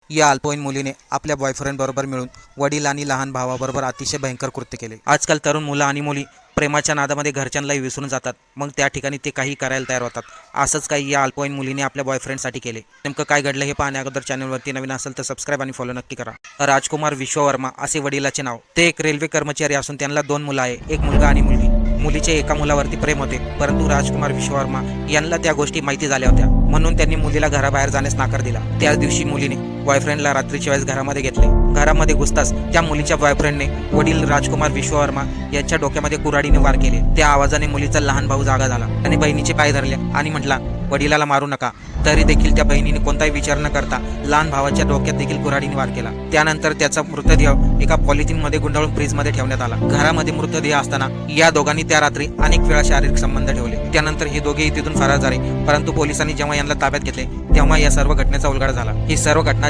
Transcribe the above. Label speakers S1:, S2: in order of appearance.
S1: या अल्पवयीन मुलीने आपल्या बॉयफ्रेंड बरोबर मिळून वडील आणि लहान भावाबरोबर अतिशय भयंकर कृत्य केले। आजकाल तरुण मुलं आणि मुली प्रेमाच्या नादामध्ये घरच्यांनाही विसरून जातात, मग त्या ठिकाणी ते काही करायला तयार होतात। असंच काही या अल्पवयीन मुलीने आपल्या बॉयफ्रेंडसाठी केले। नेमकं काय घडलं हे पाहण्या अगोदर चॅनलवरती नवीन असेल तर सबस्क्राईब आणि फॉलो नक्की करा। राजकुमार विश्ववर्मा असे वडिलाचे नाव। ते एक रेल्वे कर्मचारी असून त्यांना 2 मुलं आहे, एक मुलगा आणि मुलगी। मुलीचे एका मुलावरती प्रेम होते, परंतु राजकुमार विश्ववर्मा यांना त्या गोष्टी माहिती झाल्या होत्या, म्हणून त्यांनी मुलीला घराबाहेर जाण्यास नकार दिला। त्याच दिवशी मुलीने बॉयफ्रेंडला रात्रीच्या वेळेस घरामध्ये घेतले। घरामध्ये घुसताच त्या मुलीच्या बॉयफ्रेंडने वडील राजकुमार विश्ववर्मा यांच्या डोक्यामध्ये कुऱ्हाडीने वार केले। त्या आवाजाने मुलीचा लहान भाऊ जागा झाला आणि बहिणीचे पाय धरले आणि म्हटला, वडिलाला मारू नका। तरी देखील त्या बहिणीने कोणताही विचार न करता लहान भावाच्या डोक्यात देखील कुऱ्हाडीने वार केला। त्यानंतर त्याचा मृतदेह एका पॉलिथिन मध्ये गुंडाळून फ्रीजमध्ये ठेवण्यात आला। घरामध्ये मृतदेह असताना या दोघांनी त्या रात्री अनेक वेळा शारीरिक संबंध ठेवले। त्यानंतर हे दोघेही तिथून फरार झाले, परंतु पोलिसांनी जेव्हा यांना ताब्यात घेतले तेव्हा या सर्व घटनेचा उलगडा झाला। ही सर्व घटना